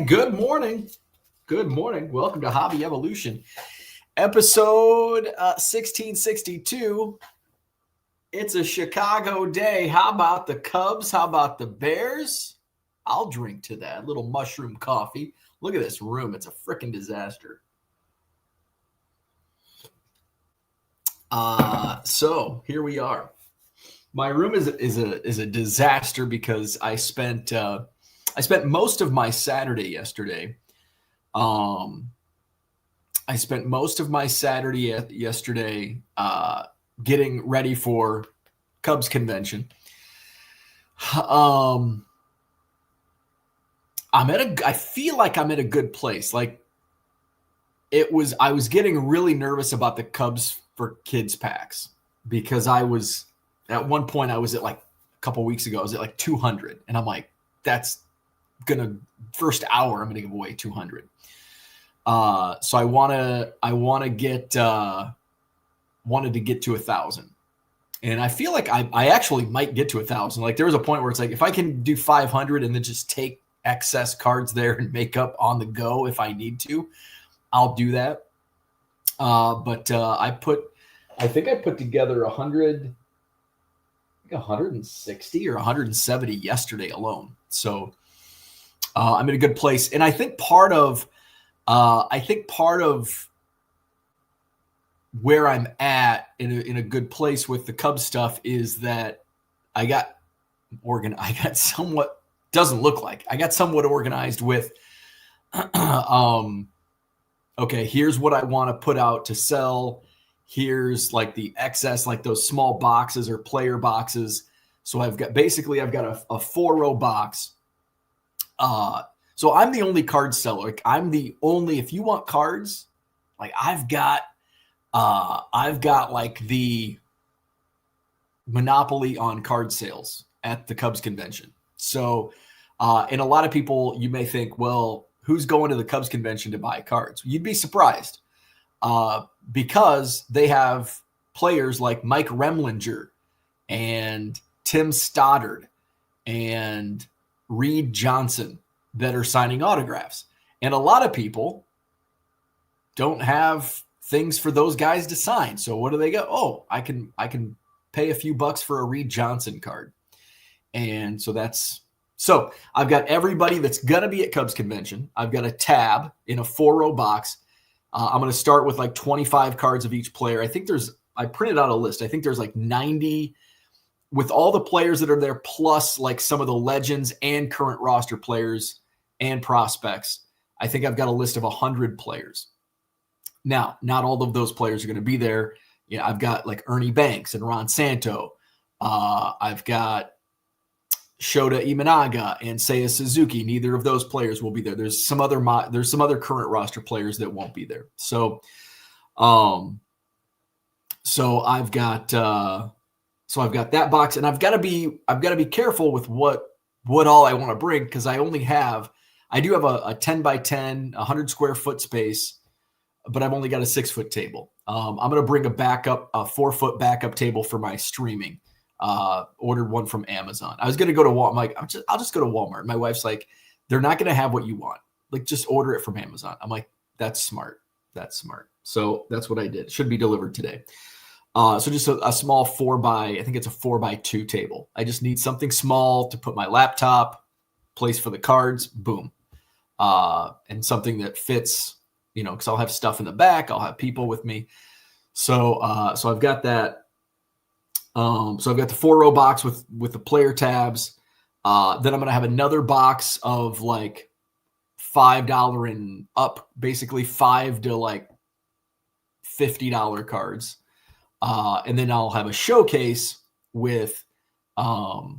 And good morning. Good morning. Welcome to Hobby Evolution, episode 1662. It's a Chicago day. How about the Cubs? How about the Bears? I'll drink to that. A little mushroom coffee. Look at this room. It's a freaking disaster. So here we are. My room is a disaster because I spent most of my Saturday yesterday. Getting ready for Cubs convention. I feel like I'm at a good place. I was getting really nervous about the Cubs for Kids packs because at one point I was at like a couple weeks ago, I was at like 200 and I'm like, that's first hour I'm gonna give away 200. So I wanted to get to 1,000, and I feel like I actually might get to 1,000. Like there was a point where it's like if I can do 500 and then just take excess cards there and make up on the go if I need to, I'll do that. But I think I put together 160 or 170 yesterday alone. So I'm in a good place, and I think part of where I'm at in a good place with the Cubs stuff is that I got somewhat organized with okay, here's what I want to put out to sell. Here's like the excess, like those small boxes or player boxes. So I've got a 4-row box. So I'm the only card seller. Like if you want cards, like I've got like the monopoly on card sales at the Cubs convention. So, and a lot of people, you may think, well, who's going to the Cubs convention to buy cards? You'd be surprised, because they have players like Mike Remlinger and Tim Stoddard and Reed Johnson that are signing autographs. And a lot of people don't have things for those guys to sign. So what do they go? Oh, I can pay a few bucks for a Reed Johnson card. And so I've got everybody that's going to be at Cubs convention. I've got a tab in a 4-row box. I'm going to start with like 25 cards of each player. I printed out a list. I think there's like 90 with all the players that are there, plus like some of the legends and current roster players and prospects. I think I've got a list of 100 players. Now, not all of those players are going to be there. Yeah, I've got like Ernie Banks and Ron Santo. I've got Shota Imanaga and Seiya Suzuki. Neither of those players will be there. There's some other current roster players that won't be there. So I've got that box, and I've got to be careful with what all I want to bring, because I do have a 10 by 10, 100 square foot space, but I've only got a 6-foot table. I'm going to bring a 4-foot backup table for my streaming. Ordered one from Amazon. I was going to go to Walmart. I'm like, I'll just go to Walmart. My wife's like, they're not going to have what you want. Like, just order it from Amazon. I'm like, that's smart. So that's what I did. It should be delivered today. So just a small 4x2 table. I just need something small to put my laptop, place for the cards, boom. And something that fits, because I'll have stuff in the back. I'll have people with me. So I've got that. So I've got the 4-row box with the player tabs. Then I'm going to have another box of like $5 and up, basically $5 to like $50 cards. And then I'll have a showcase with the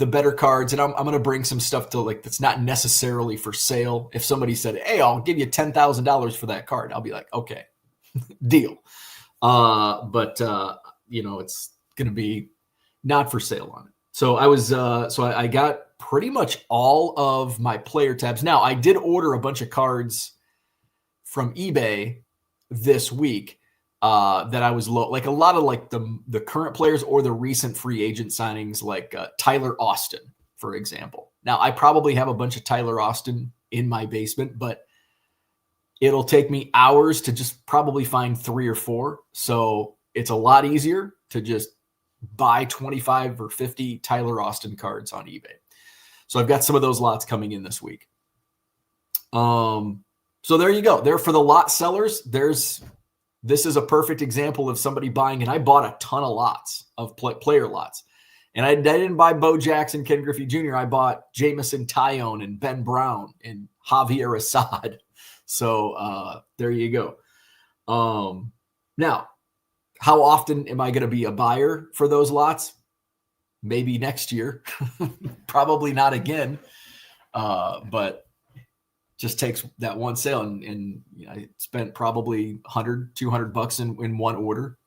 better cards. And I'm going to bring some stuff to like that's not necessarily for sale. If somebody said, hey, I'll give you $10,000 for that card, I'll be like, okay, deal. But it's going to be not for sale on it. So I got pretty much all of my player tabs. Now, I did order a bunch of cards from eBay this week that I was low, like a lot of like the current players or the recent free agent signings, like Tyler Austin, for example. Now, I probably have a bunch of Tyler Austin in my basement, but it'll take me hours to just probably find 3 or 4. So it's a lot easier to just buy 25 or 50 Tyler Austin cards on eBay. So I've got some of those lots coming in this week. So there you go. There for the lot sellers, this is a perfect example of somebody buying, and I bought a ton of lots of player lots. And I didn't buy Bo Jackson, Ken Griffey Jr. I bought Jamison Tyone and Ben Brown and Javier Assad. So there you go. Now, how often am I going to be a buyer for those lots? Maybe next year. Probably not again. But just takes that one sale. And I spent probably $100, $200 in one order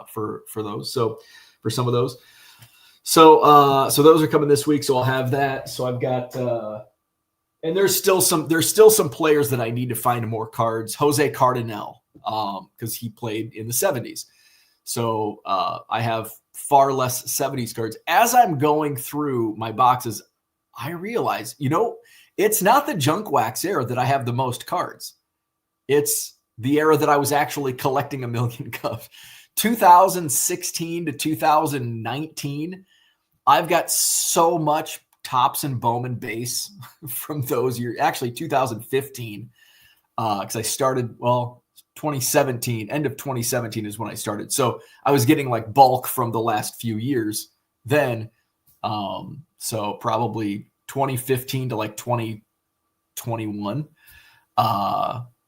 for those. So for some of those. So those are coming this week. So I'll have that. So I've got and there's still some players that I need to find more cards. Jose Cardinal, because he played in the 70s. So I have far less 70s cards. As I'm going through my boxes, I realize, it's not the junk wax era that I have the most cards. It's the era that I was actually collecting a million Cubs. 2016 to 2019, I've got so much Topps and Bowman base from those years. Actually, 2015, because I started, 2017, end of 2017 is when I started. So I was getting like bulk from the last few years then. So probably 2015 to like 2021,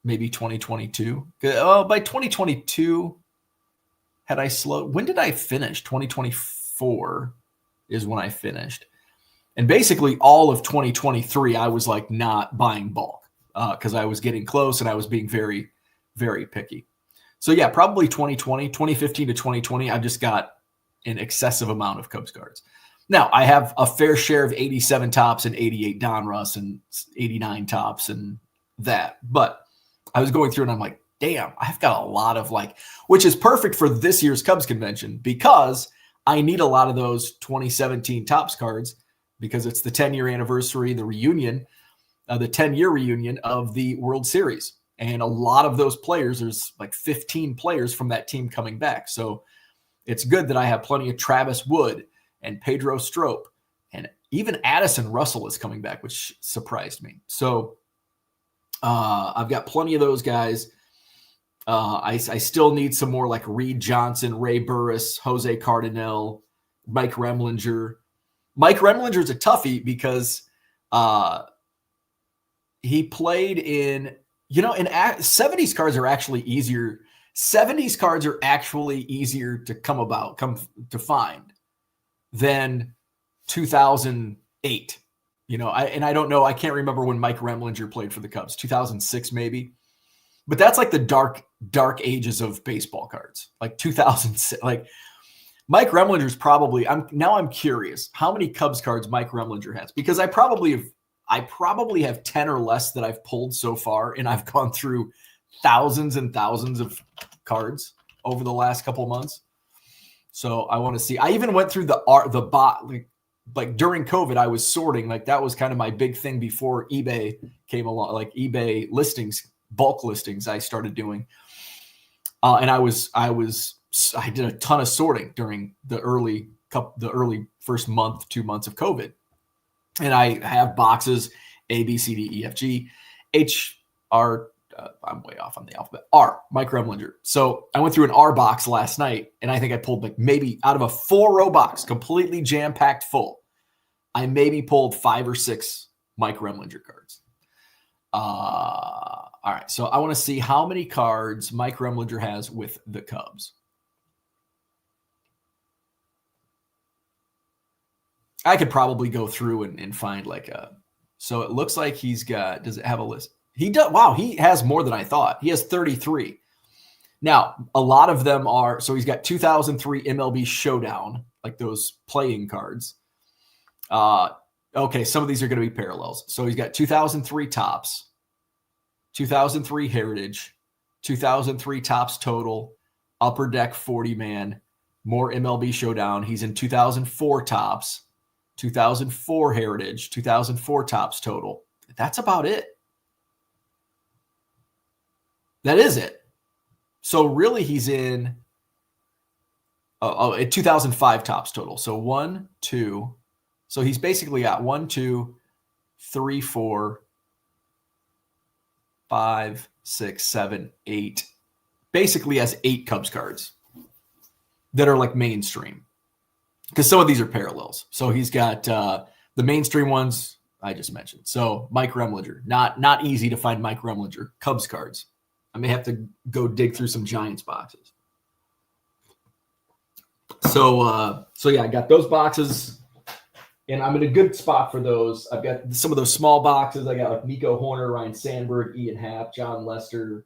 maybe 2022. By 2022, had I slowed? When did I finish? 2024 is when I finished. And basically all of 2023, I was like not buying bulk because I was getting close and I was being very, very picky. So yeah, probably 2015 to 2020, I've just got an excessive amount of Cubs cards. Now, I have a fair share of 87 Topps and 88 Donruss and 89 Topps and that. But I was going through and I'm like, damn, I've got a lot of which is perfect for this year's Cubs convention because I need a lot of those 2017 Topps cards because it's the 10-year anniversary, the reunion, the 10-year reunion of the World Series. And a lot of those players, there's like 15 players from that team coming back. So it's good that I have plenty of Travis Wood and Pedro Strop, and even Addison Russell is coming back, which surprised me. So I've got plenty of those guys. I still need some more like Reed Johnson, Ray Burris, Jose Cardinal, Mike Remlinger. Mike Remlinger is a toughie because he played in 70s cards are actually easier. 70s cards are actually easier to come to find than 2008. I don't know. I can't remember when Mike Remlinger played for the Cubs, 2006 maybe. But that's like the dark ages of baseball cards, like 2006. Like Mike Remlinger's probably. I'm curious how many Cubs cards Mike Remlinger has because I probably have 10 or less that I've pulled so far, and I've gone through thousands and thousands of cards over the last couple of months. So I want to see. I even went through the bot like during COVID. I was sorting, like that was kind of my big thing before eBay came along. Like eBay listings, bulk listings, I started doing, and I did a ton of sorting during the early first month, 2 months of COVID. And I have boxes A, B, C, D, E, F, G, H, R. I'm way off on the alphabet. R, Mike Remlinger. So I went through an R box last night, and I think I pulled like maybe out of a 4-row box, completely jam-packed full, I maybe pulled 5 or 6 Mike Remlinger cards. All right, so I want to see how many cards Mike Remlinger has with the Cubs. I could probably go through and find so it looks like he's got, does it have a list? He does. Wow. He has more than I thought. He has 33. Now, a lot of them are, so he's got 2003 MLB Showdown, like those playing cards. Okay. Some of these are going to be parallels. So he's got 2003 Topps, 2003 Heritage, 2003 Topps Total, Upper Deck 40 man, more MLB Showdown. He's in 2004 Topps. 2004 Heritage, 2004 Topps total. That's about it. That is it. So really he's in 2005 Topps total. So 1, 2. So he's basically got 1, 2, 3, 4, 5, 6, 7, 8. Basically has 8 Cubs cards that are like mainstream. Because some of these are parallels. So he's got the mainstream ones I just mentioned. So Mike Remlinger, not easy to find Mike Remlinger Cubs cards. I may have to go dig through some Giants boxes. So yeah, I got those boxes, and I'm in a good spot for those. I've got some of those small boxes. I got like Nico Horner, Ryan Sandberg, Ian Happ, John Lester,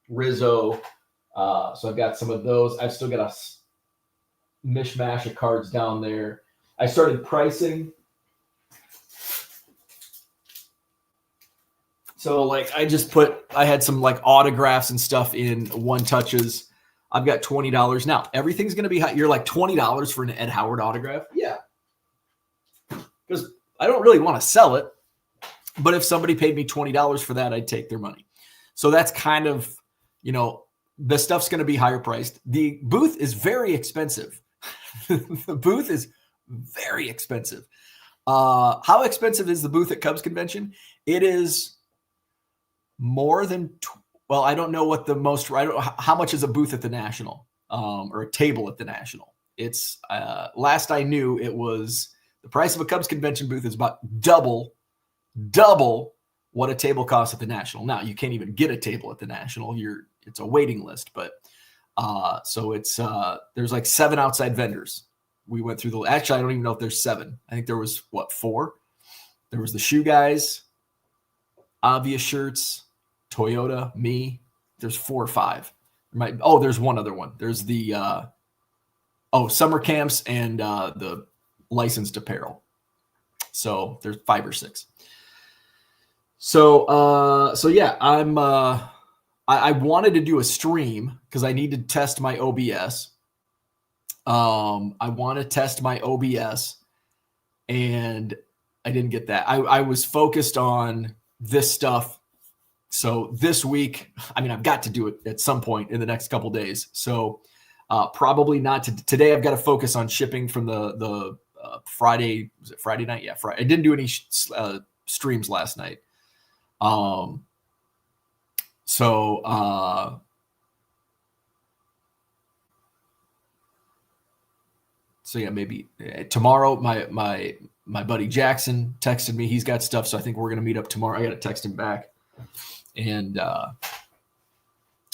Rizzo. So I've got some of those. I've still got a mishmash of cards down there. I started pricing. So like I had some like autographs and stuff in one touches. I've got $20 now. Everything's going to be high. You're like $20 for an Ed Howard autograph. Yeah. Because I don't really want to sell it, but if somebody paid me $20 for that, I'd take their money. So that's kind of, the stuff's going to be higher priced. The booth is very expensive. The booth is very expensive. How expensive is the booth at Cubs Convention? It is more than, I don't know what the most, how much is a booth at the National or a table at the National? It's, last I knew, it was the price of a Cubs Convention booth is about double what a table costs at the National. Now, you can't even get a table at the National. It's a waiting list, but so it's there's like 7 outside vendors. We went through actually, I don't even know if there's 7. I think there was 4. There was the Shoe Guys, Obvious Shirts, Toyota, me. There's 4 or 5. There's one other one. There's the summer camps and the licensed apparel. So there's 5 or 6. So yeah, I wanted to do a stream because I need to test my OBS. I want to test my OBS, and I didn't get that. I was focused on this stuff. So this week, I've got to do it at some point in the next couple days. So probably not today. I've got to focus on shipping from the Friday. Was it Friday night? Yeah, Friday. I didn't do any streams last night. So yeah, maybe tomorrow. My buddy Jackson texted me. He's got stuff, so I think we're gonna meet up tomorrow. I got to text him back, and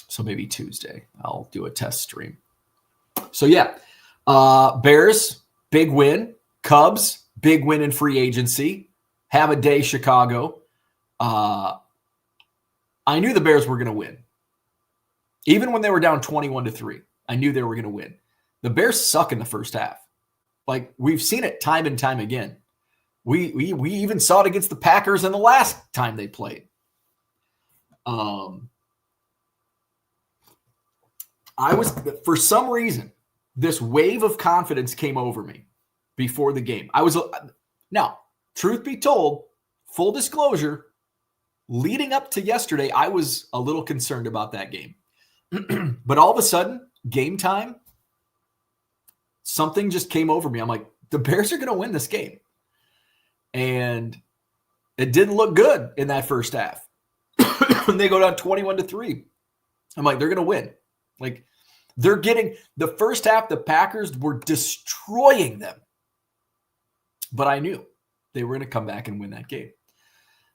so maybe Tuesday I'll do a test stream. So yeah, Bears big win, Cubs big win in free agency. Have a day, Chicago. I knew the Bears were going to win. Even when they were down 21-3, I knew they were going to win. The Bears suck in the first half. Like, we've seen it time and time again. We even saw it against the Packers in the last time they played. For some reason, this wave of confidence came over me before the game. Now, truth be told, full disclosure, leading up to yesterday, I was a little concerned about that game. But all of a sudden, game time, something just came over me. I'm like, the Bears are going to win this game. And it didn't look good in that first half. When they go down 21-3, I'm like, they're going to win. Like, they're getting the first half, the Packers were destroying them. But I knew they were going to come back and win that game.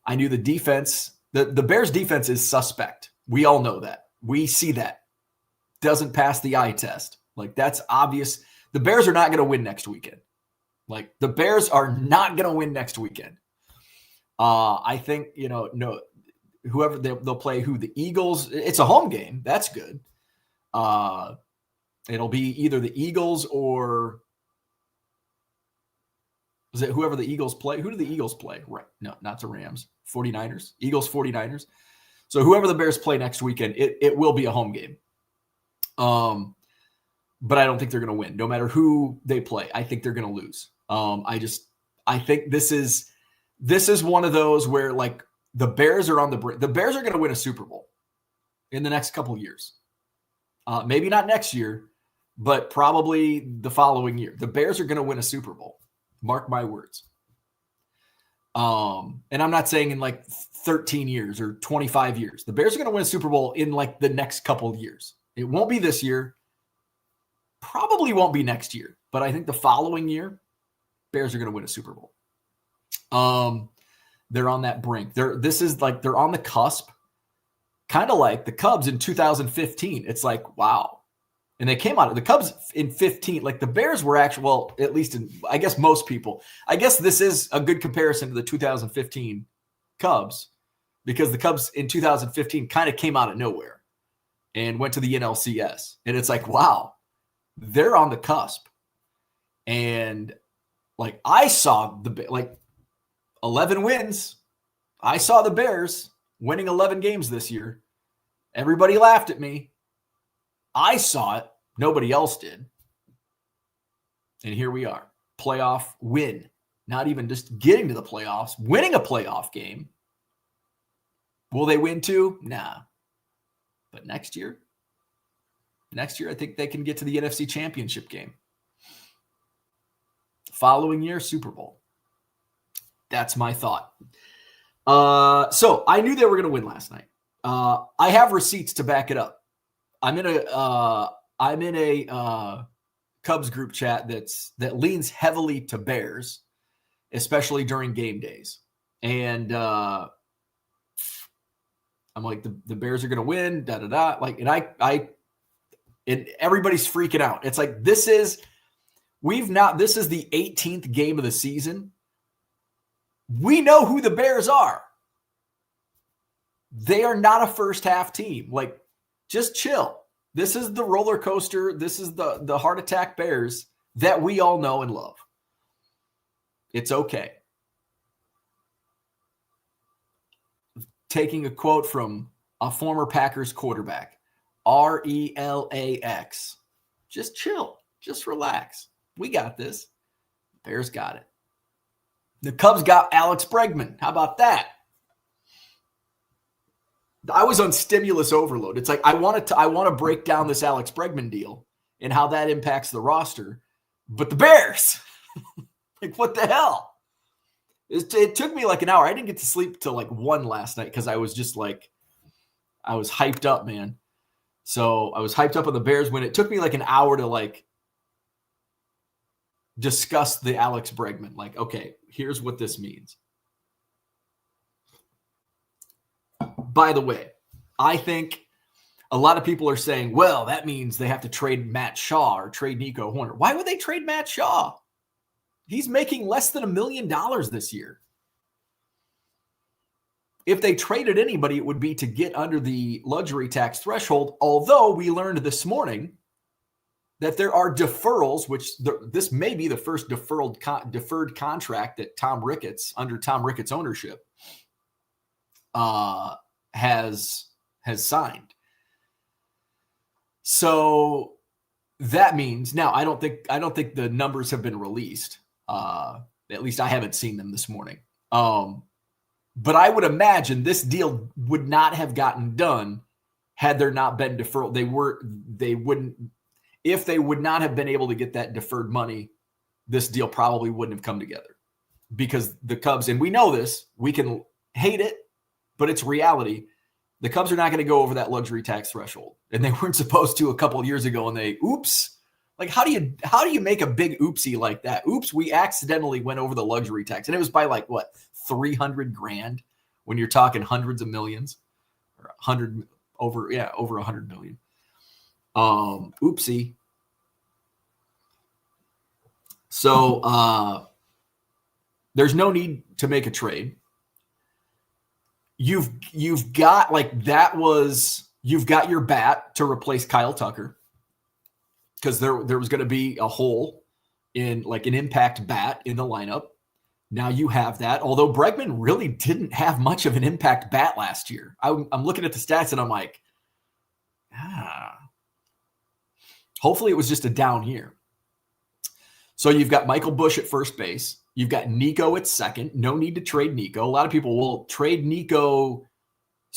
I knew the defense, the Bears defense is suspect. We all know that. We see that. Doesn't pass the eye test. Like, that's obvious. The Bears are not going to win next weekend. Like, the Bears are not going to win next weekend. I think, no, whoever they'll play, the Eagles, it's a home game. That's good. It'll be either the Eagles or is it whoever the Eagles play? Who do the Eagles play? Right. No, not the Rams. 49ers. Eagles, 49ers. So whoever the Bears play next weekend, it will be a home game. But I don't think they're going to win. No matter who they play, I think they're going to lose. I just I think this is one of those where like the Bears are on the brink. The Bears are going to win a Super Bowl in the next couple of years. Maybe not next year, but probably the following year. The Bears are going to win a Super Bowl. Mark my words. And I'm not saying in like 13 years or 25 years. The Bears are going to win a Super Bowl in like the next couple of years. It won't be this year. Probably won't be next year. But I think the following year, Bears are going to win a Super Bowl. They're on that brink. They're on the cusp. Kind of like the Cubs in 2015. It's like, wow. And they came out of the Cubs in 15. Like the Bears were actually, well, at least in, I guess most people, I guess this is a good comparison to the 2015 Cubs because the Cubs in 2015 kind of came out of nowhere and went to the NLCS. And it's like, wow, they're on the cusp. And like I saw 11 wins. I saw the Bears winning 11 games this year. Everybody laughed at me. I saw it. Nobody else did. And here we are. Playoff win. Not even just getting to the playoffs, winning a playoff game. Will they win two? Nah. But next year, I think they can get to the NFC Championship game. Following year, Super Bowl. That's my thought. So I knew they were going to win last night. I have receipts to back it up. I'm in a Cubs group chat that leans heavily to Bears, especially during game days. And I'm like, the Bears are going to win, da-da-da. Like, and everybody's freaking out. It's like, this is the 18th game of the season. We know who the Bears are. They are not a first half team. Like, just chill. This is the roller coaster. This is the heart attack Bears that we all know and love. It's okay. Taking a quote from a former Packers quarterback, RELAX. Just chill. Just relax. We got this. Bears got it. The Cubs got Alex Bregman. How about that? I was on stimulus overload. It's like I want to break down this Alex Bregman deal and how that impacts the roster. But the Bears, like what the hell? It took me like an hour. I didn't get to sleep till like 1 last night because I was just like, I was hyped up, man. So I was hyped up on the Bears when it took me like an hour to like discuss the Alex Bregman. Like, okay, here's what this means. By the way, I think a lot of people are saying, well, that means they have to trade Matt Shaw or trade Nico Horner. Why would they trade Matt Shaw? He's making less than $1 million this year. If they traded anybody, it would be to get under the luxury tax threshold, although we learned this morning that there are deferrals, which this may be the first deferred contract that under Tom Ricketts' ownership, has signed. So that means now I don't think the numbers have been released. At least I haven't seen them this morning. But I would imagine this deal would not have gotten done had there not been deferral. If they would not have been able to get that deferred money, this deal probably wouldn't have come together because the Cubs, and we know this, we can hate it, but it's reality. The Cubs are not going to go over that luxury tax threshold, and they weren't supposed to a couple of years ago. And they, oops, like how do you make a big oopsie like that? Oops, we accidentally went over the luxury tax, and it was by like what, $300,000 when you're talking hundreds of millions, or over 100 million. Oopsie. So there's no need to make a trade. You've got you've got your bat to replace Kyle Tucker because there was going to be a hole in like an impact bat in the lineup. Now you have that, although Bregman really didn't have much of an impact bat last year. I'm looking at the stats and I'm like, hopefully it was just a down year. So you've got Michael Busch at first base. You've got Nico at second. No need to trade Nico. A lot of people will trade Nico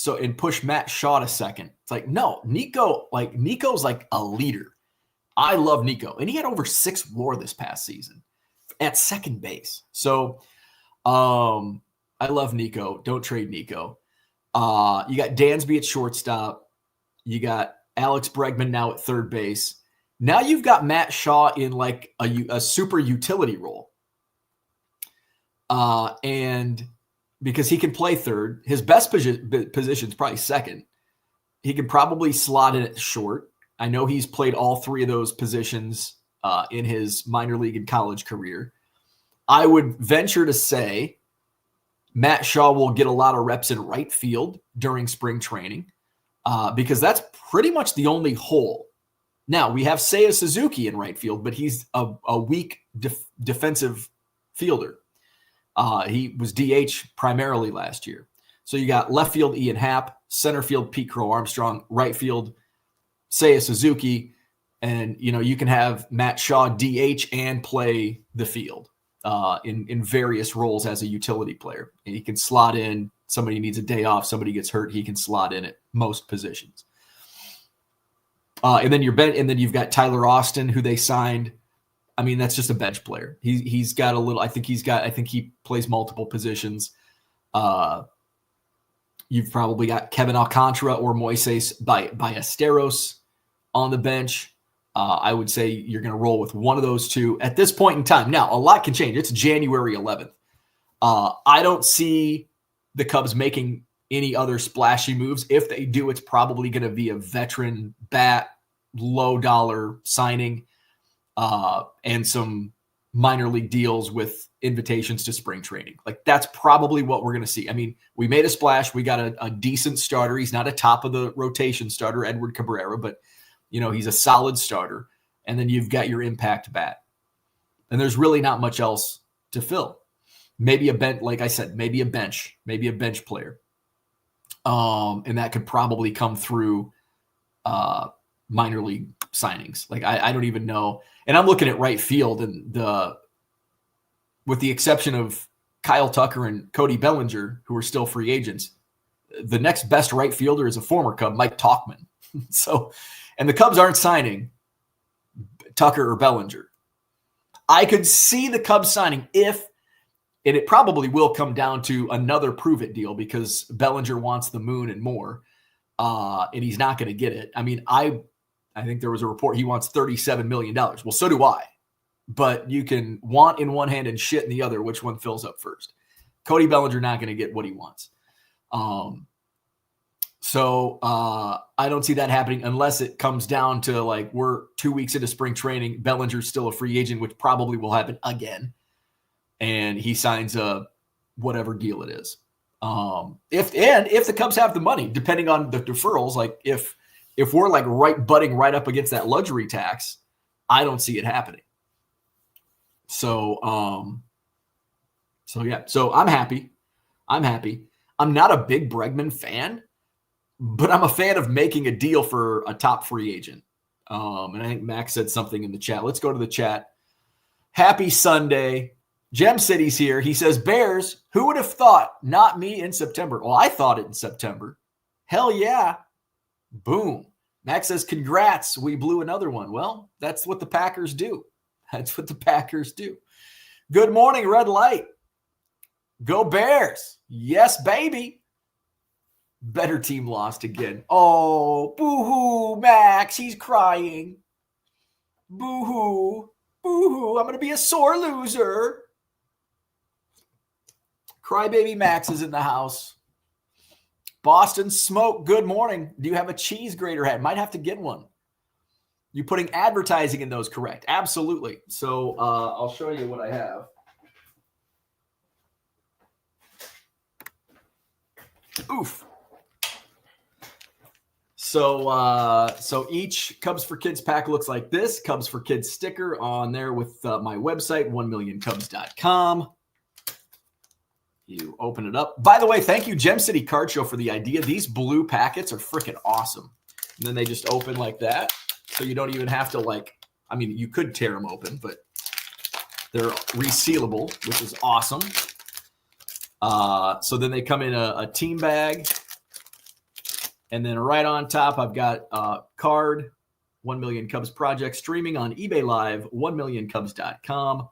and push Matt Shaw to second. It's like, no, Nico's like a leader. I love Nico. And he had over 6 WAR this past season at second base. So I love Nico. Don't trade Nico. You got Dansby at shortstop. You got Alex Bregman now at third base. Now you've got Matt Shaw in like a super utility role. And because he can play third, his best position is probably second. He can probably slot in at short. I know he's played all 3 of those positions in his minor league and college career. I would venture to say Matt Shaw will get a lot of reps in right field during spring training because that's pretty much the only hole. Now, we have Seiya Suzuki in right field, but he's a weak defensive fielder. He was DH primarily last year. So you got left field Ian Happ, center field Pete Crow Armstrong, right field Seiya Suzuki, and you can have Matt Shaw DH and play the field in various roles as a utility player. And he can slot in. Somebody needs a day off, somebody gets hurt, he can slot in at most positions. And then you've got Tyler Austin, who they signed. I mean, that's just a bench player. He's got a little. I think he plays multiple positions. You've probably got Kevin Alcantara or Moises Ballesteros on the bench. I would say you're going to roll with one of those two at this point in time. Now, a lot can change. It's January 11th. I don't see the Cubs making any other splashy moves. If they do, it's probably going to be a veteran bat, low dollar signing, and some minor league deals with invitations to spring training. Like that's probably what we're going to see. I mean, we made a splash. We got a decent starter. He's not a top of the rotation starter, Edward Cabrera, but he's a solid starter. And then you've got your impact bat. And there's really not much else to fill. Maybe a bench, like I said, maybe a bench player. And that could probably come through minor league signings. Like I don't even know. And I'm looking at right field, and with the exception of Kyle Tucker and Cody Bellinger, who are still free agents, the next best right fielder is a former Cub, Mike Tauchman. So, and the Cubs aren't signing Tucker or Bellinger. I could see the Cubs signing and it probably will come down to another prove it deal because Bellinger wants the moon and more, and he's not going to get it. I mean, I think there was a report he wants $37 million. Well, so do I. But you can want in one hand and shit in the other. Which one fills up first? Cody Bellinger not going to get what he wants. So I don't see that happening unless it comes down to like we're 2 weeks into spring training. Bellinger's still a free agent, which probably will happen again. And he signs a whatever deal it is. If the Cubs have the money, depending on the deferrals, like if we're like butting right up against that luxury tax, I don't see it happening. So yeah. So I'm happy. I'm not a big Bregman fan, but I'm a fan of making a deal for a top free agent. And I think Max said something in the chat. Let's go to the chat. Happy Sunday. Gem City's here. He says, Bears, who would have thought? Not me in September. Well, I thought it in September. Hell yeah. Boom. Max says, congrats. We blew another one. Well, that's what the Packers do. Good morning, Red Light. Go Bears. Yes, baby. Better team lost again. Oh, boo-hoo, Max. He's crying. Boo-hoo. Boo-hoo. I'm going to be a sore loser. Crybaby Max is in the house. Boston Smoke, good morning. Do you have a cheese grater hat? Might have to get one. You putting advertising in those, correct? Absolutely. So I'll show you what I have. Oof. So each Cubs for Kids pack looks like this. Cubs for Kids sticker on there with my website, 1millioncubs.com. You open it up. By the way, thank you, Gem City Card Show, for the idea. These blue packets are freaking awesome. And then they just open like that. So you don't even have to you could tear them open, but They're resealable, which is awesome. So then they come in a team bag. And then right on top, I've got card, 1 Million Cubs Project, streaming on eBay Live, 1millioncubs.com.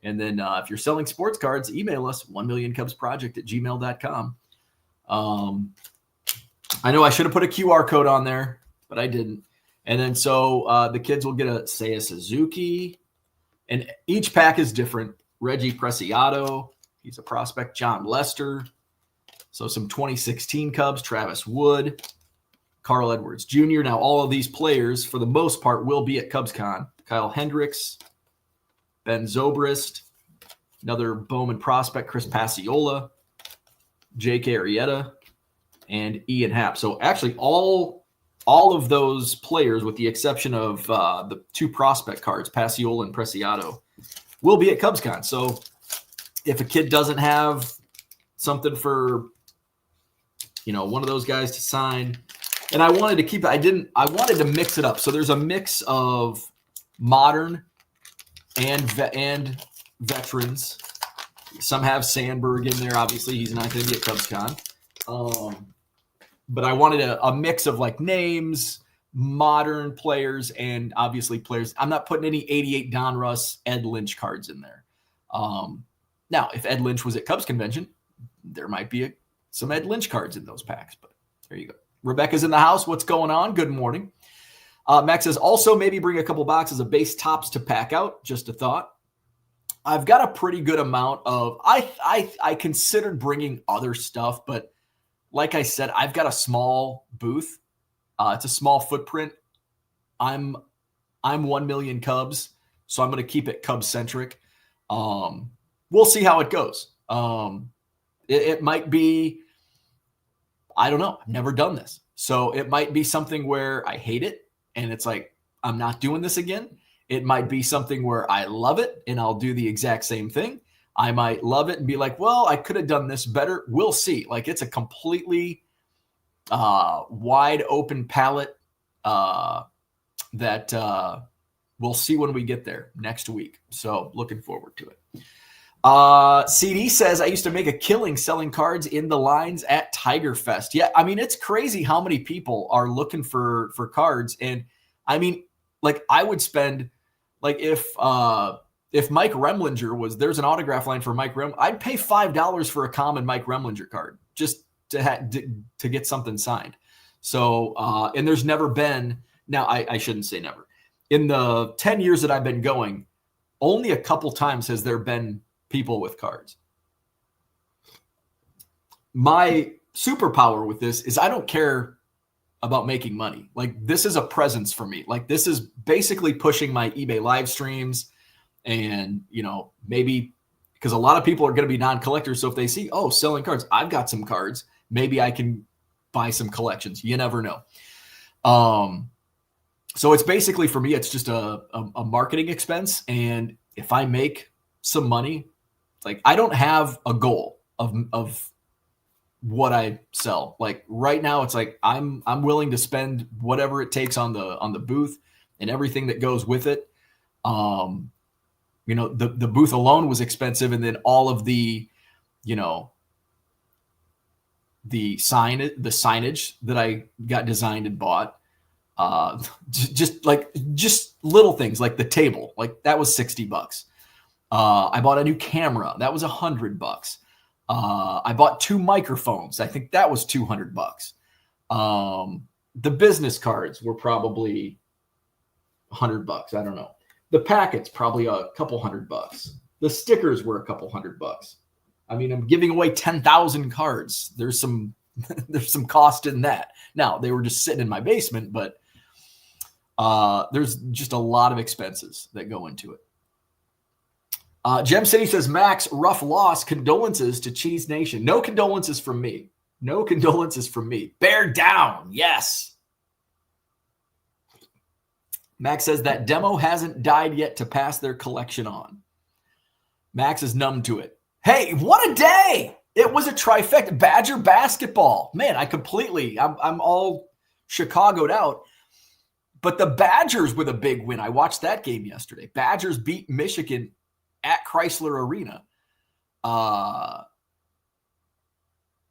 And then if you're selling sports cards, email us, 1millioncubsproject@gmail.com. I know I should have put a QR code on there, but I didn't. And then so the kids will get a Suzuki. And each pack is different. Reggie Preciado, he's a prospect. John Lester. So some 2016 Cubs, Travis Wood, Carl Edwards Jr. Now, all of these players, for the most part, will be at CubsCon. Kyle Hendricks, Ben Zobrist, another Bowman prospect, Chris Pasiola, Jake Arrieta, and Ian Happ. So actually all of those players, with the exception of the 2 prospect cards, Pasiola and Preciado, will be at CubsCon. So if a kid doesn't have something for, one of those guys to sign, and I wanted to keep it, I wanted to mix it up. So there's a mix of modern and veterans. Some have Sandberg in there. Obviously, he's not going to be at CubsCon. But I wanted a mix of like names, modern players, and obviously players. I'm not putting any 88 Donruss, Ed Lynch cards in there. Now, if Ed Lynch was at Cubs Convention, there might be some Ed Lynch cards in those packs. But there you go. Rebecca's in the house. What's going on? Good morning. Max says, also maybe bring a couple boxes of base tops to pack out. Just a thought. I've got a pretty good amount of, I considered bringing other stuff, but like I said, I've got a small booth. It's a small footprint. I'm 1 million Cubs, so I'm going to keep it Cubs centric. We'll see how it goes. It might be, I don't know. I've never done this. So it might be something where I hate it and it's like, I'm not doing this again. It might be something where I love it and I'll do the exact same thing. I might love it and be like, well, I could have done this better. We'll see. Like, it's a completely wide open palette that we'll see when we get there next week. So looking forward to it. CD says, I used to make a killing selling cards in the lines at Tiger Fest. Yeah, I mean, it's crazy how many people are looking for cards. And I mean, like, I would spend, like, if Mike Remlinger was, there's an autograph line for Mike Remlinger, I'd pay $5 for a common Mike Remlinger card just to get something signed. So, and there's never been, now I shouldn't say never. In the 10 years that I've been going, only a couple times has there been people with cards. My superpower with this is I don't care about making money. Like, this is a presence for me. Like, this is basically pushing my eBay live streams. And, maybe because a lot of people are going to be non-collectors. So if they see, oh, selling cards, I've got some cards, maybe I can buy some collections. You never know. So it's basically, for me, it's just a marketing expense. And if I make some money, like, I don't have a goal of what I sell. Like, right now, it's like I'm willing to spend whatever it takes on the booth and everything that goes with it. The booth alone was expensive, and then all of the signage that I got designed and bought. Just little things like the table, like that was $60. I bought a new camera. That was $100. I bought 2 microphones. I think that was $200. The business cards were probably $100. I don't know. The packets, probably a couple $100. The stickers were a couple $100. I mean, I'm giving away 10,000 cards. There's some cost in that. Now, they were just sitting in my basement, but there's just a lot of expenses that go into it. Gem City says, Max, rough loss. Condolences to Cheese Nation. No condolences from me. No condolences from me. Bear down. Yes. Max says that demo hasn't died yet to pass their collection on. Max is numb to it. Hey, what a day. It was a trifecta. Badger basketball. Man, I'm all Chicago'd out. But the Badgers with a big win. I watched that game yesterday. Badgers beat Michigan at Chrysler Arena.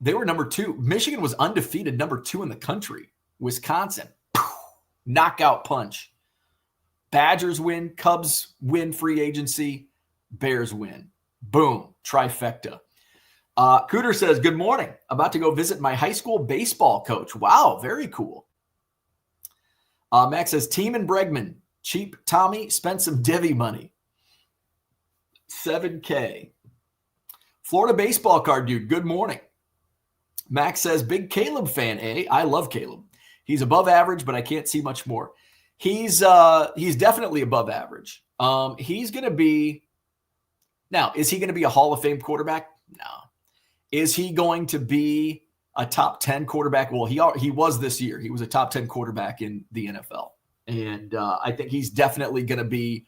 They were number 2. Michigan was undefeated, number 2 in the country. Wisconsin, knockout punch. Badgers win, Cubs win free agency, Bears win. Boom, trifecta. Cooter says, good morning. About to go visit my high school baseball coach. Wow, very cool. Max says, team in Bregman. Cheap Tommy spent some divvy money. $7K. Florida baseball card dude, good morning. Max says, big Caleb fan, eh? I love Caleb. He's above average, but I can't see much more. He's definitely above average. He's going to be – now, is he going to be a Hall of Fame quarterback? No. Is he going to be a top 10 quarterback? Well, he was this year. He was a top 10 quarterback in the NFL. And I think he's definitely going to be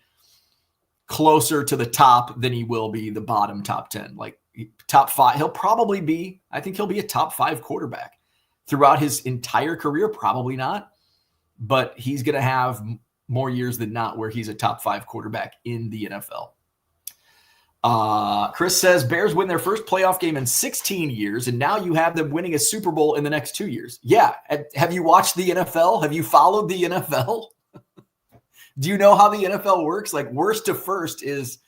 closer to the top than he will be the bottom top 10. Like top 5. He'll probably be – I think he'll be a top 5 quarterback throughout his entire career. Probably not. But he's going to have more years than not where he's a top 5 quarterback in the NFL. Chris says, Bears win their first playoff game in 16 years, and now you have them winning a Super Bowl in the next 2 years. Yeah. Have you watched the NFL? Have you followed the NFL? Do you know how the NFL works? Like worst to first is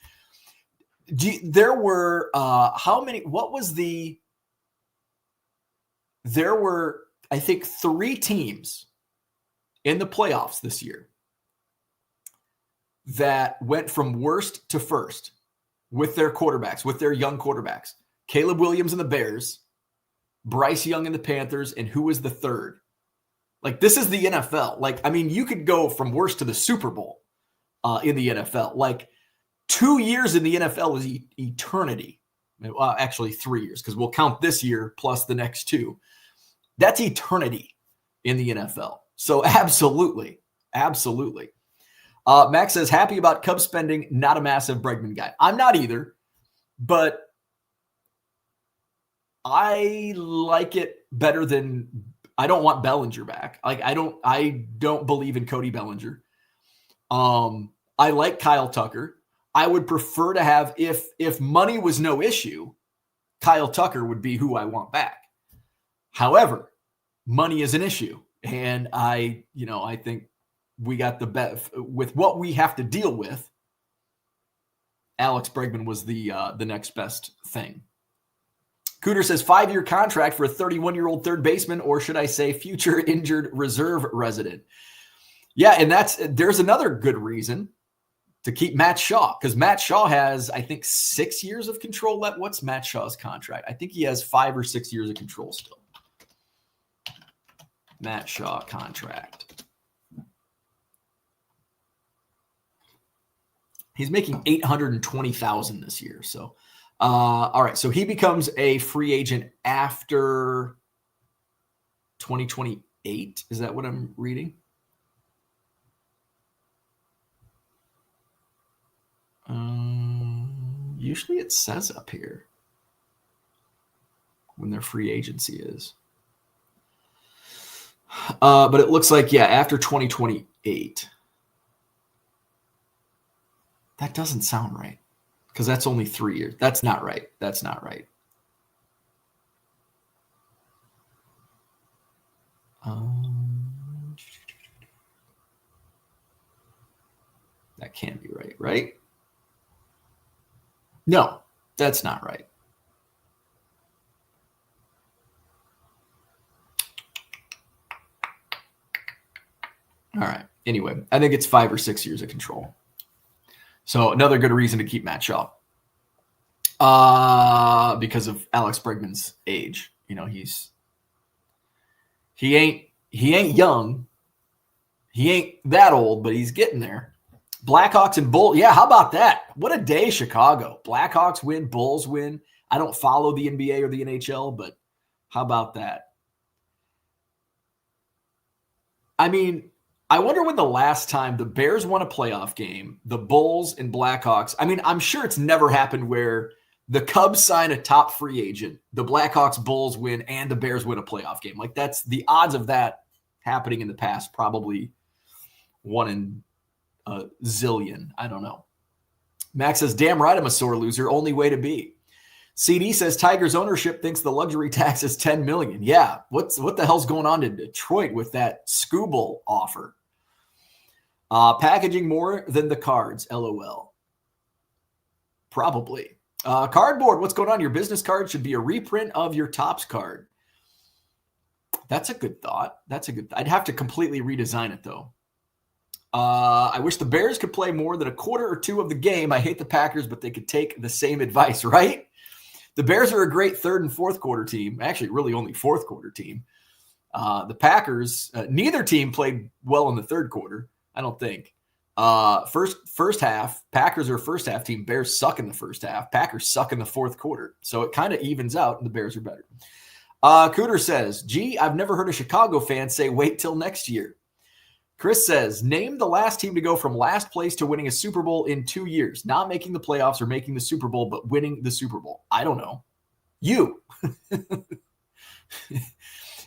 there were how many? What was the? There were, I think, 3 teams in the playoffs this year that went from worst to first with their quarterbacks, with their young quarterbacks. Caleb Williams and the Bears, Bryce Young and the Panthers, and who was the third? Like, this is the NFL. Like, I mean, you could go from worst to the Super Bowl in the NFL. Like, 2 years in the NFL is eternity. Well, actually 3 years, because we'll count this year plus the next 2. That's eternity in the NFL. So absolutely, absolutely. Max says, happy about Cubs spending, not a massive Bregman guy. I'm not either, but I like it better than – I don't want Bellinger back. Like I don't believe in Cody Bellinger. I like Kyle Tucker. I would prefer to have – if money was no issue, Kyle Tucker would be who I want back. However, money is an issue. And I think we got the best with what we have to deal with. Alex Bregman was the next best thing. Cooter says 5-year contract for a 31-year-old third baseman, or should I say future injured reserve resident? Yeah, and there's another good reason to keep Matt Shaw, because Matt Shaw has, I think, 6 years of control left. What's Matt Shaw's contract? I think he has 5 or 6 years of control still. Matt Shaw contract. He's making $820,000 this year. So, all right. So he becomes a free agent after 2028. Is that what I'm reading? Usually it says up here when their free agency is. But it looks like, after 2028. That doesn't sound right, because that's only 3 years. That's not right. That's not right. That can't be right, right? No, that's not right. All right. Anyway, I think it's 5 or 6 years of control. So another good reason to keep Matt Shaw. Because of Alex Bregman's age. He ain't young. He ain't that old, but he's getting there. Blackhawks and Bulls. Yeah, how about that? What a day, Chicago. Blackhawks win, Bulls win. I don't follow the NBA or the NHL, but how about that? I mean, I wonder when the last time the Bears won a playoff game, the Bulls and Blackhawks. I mean, I'm sure it's never happened where the Cubs sign a top free agent, the Blackhawks, Bulls win, and the Bears win a playoff game. Like, that's the odds of that happening in the past, probably 1 in a zillion. I don't know. Max says, damn right, I'm a sore loser. Only way to be. CD says, Tigers ownership thinks the luxury tax is $10 million. Yeah, what the hell's going on in Detroit with that Scooble offer? Packaging more than the cards, LOL. Probably. Cardboard, what's going on? Your business card should be a reprint of your Topps card. That's a good thought. I'd have to completely redesign it, though. I wish the Bears could play more than a quarter or two of the game. I hate the Packers, but they could take the same advice, right? The Bears are a great third and fourth quarter team. Actually, really only fourth quarter team. The Packers, neither team played well in the third quarter, I don't think. First half, Packers are a first half team. Bears suck in the first half. Packers suck in the fourth quarter. So it kind of evens out, and the Bears are better. Cooter says, gee, I've never heard a Chicago fan say wait till next year. Chris says, name the last team to go from last place to winning a Super Bowl in 2 years. Not making the playoffs or making the Super Bowl, but winning the Super Bowl. I don't know. You.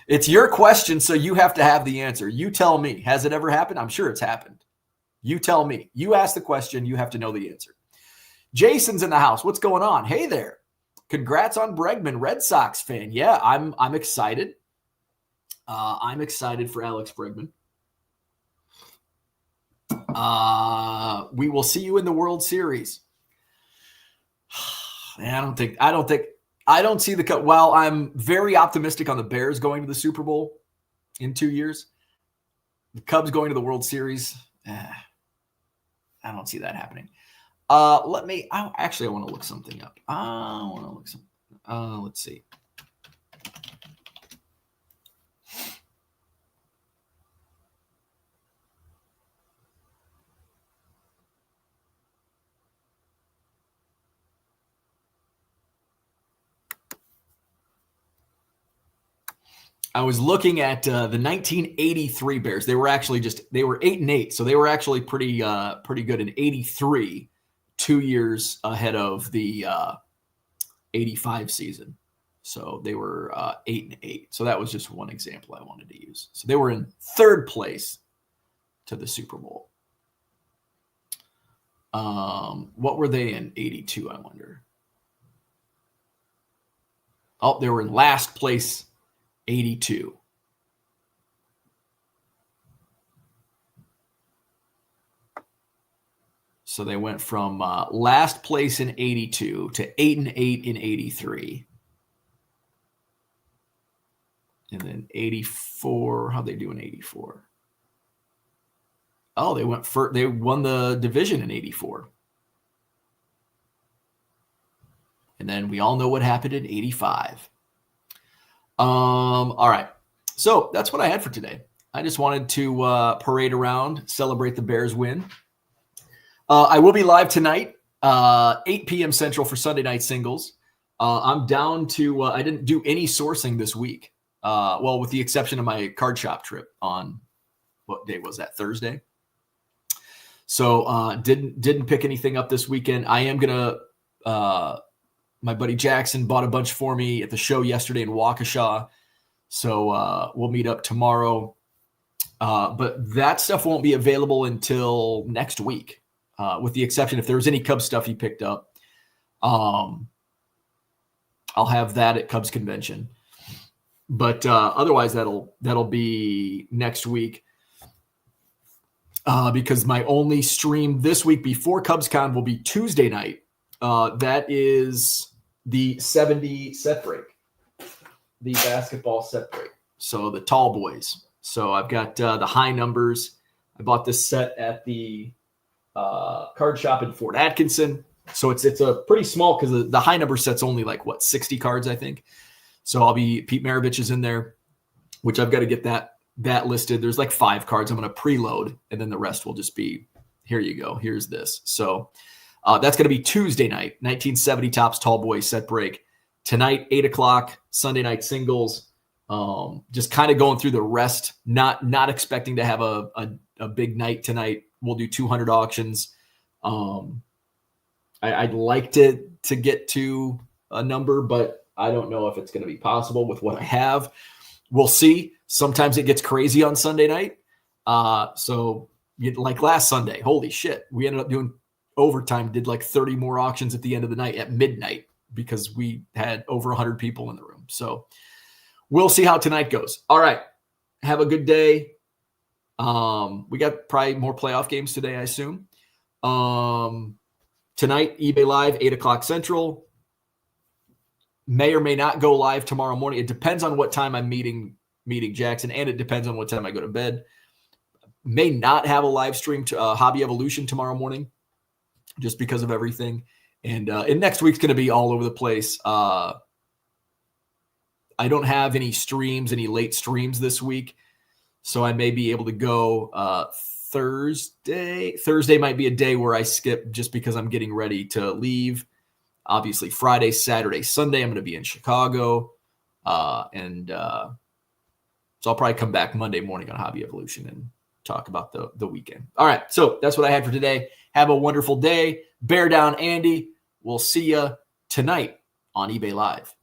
It's your question, so you have to have the answer. You tell me. Has it ever happened? I'm sure it's happened. You tell me. You ask the question. You have to know the answer. Jason's in the house. What's going on? Hey there. Congrats on Bregman, Red Sox fan. Yeah, I'm excited. I'm excited for Alex Bregman. We will see you in the World Series. Man, I don't see the cut. While I'm very optimistic on the Bears going to the Super Bowl in 2 years, the Cubs going to the World Series, I don't see that happening. I want to look something up. Let's see. I was looking at the 1983 Bears. They were actually they were 8-8, so they were actually pretty good in 83, 2 years ahead of the 85 season. So they were 8-8. So that was just one example I wanted to use. So they were in third place to the Super Bowl. What were they in 82, I wonder? Oh, they were in last place, 82. So they went from last place in 82 to 8-8 in 83. And then 84, how'd they do in 84? Oh, they won the division in 84. And then we all know what happened in 85. All right. So that's what I had for today. I just wanted to parade around, celebrate the Bears win. I will be live tonight, 8 p.m. Central for Sunday Night Singles. I'm down to, I didn't do any sourcing this week. Well, with the exception of my card shop trip on, what day was that? Thursday. So didn't pick anything up this weekend. I am going to, my buddy Jackson bought a bunch for me at the show yesterday in Waukesha. So we'll meet up tomorrow. But that stuff won't be available until next week, with the exception if there was any Cubs stuff he picked up. I'll have that at Cubs Convention. But otherwise, that'll be next week. Because my only stream this week before CubsCon will be Tuesday night. That is the 70 set break, the basketball set break. So the tall boys. So I've got the high numbers. I bought this set at the card shop in Fort Atkinson. So it's a pretty small because the high number set's only 60 cards, I think. So Pete Maravich is in there, which I've got to get that listed. There's 5 cards I'm going to preload, and then the rest will just be, here you go. Here's this. So that's going to be Tuesday night, 1970 Topps Tall Boy set break. Tonight, 8 o'clock, Sunday Night Singles. Just kind of going through the rest, not expecting to have a big night tonight. We'll do 200 auctions. I'd like to get to a number, but I don't know if it's going to be possible with what I have. We'll see. Sometimes it gets crazy on Sunday night. So like last Sunday, holy shit, we ended up doing overtime, did like 30 more auctions at the end of the night at midnight because we had over 100 people in the room. So we'll see how tonight goes. All right. Have a good day. We got probably more playoff games today, I assume. Tonight, eBay Live, 8 o'clock Central. May or may not go live tomorrow morning. It depends on what time I'm meeting Jackson, and it depends on what time I go to bed. May not have a live stream to Hobby Evolution tomorrow morning just because of everything. And next week's going to be all over the place. I don't have any late streams this week, so I may be able to go Thursday. Thursday might be a day where I skip just because I'm getting ready to leave. Obviously, Friday, Saturday, Sunday, I'm going to be in Chicago. So I'll probably come back Monday morning on Hobby Evolution and talk about the weekend. All right, so that's what I had for today. Have a wonderful day. Bear down, Andy. We'll see you tonight on eBay Live.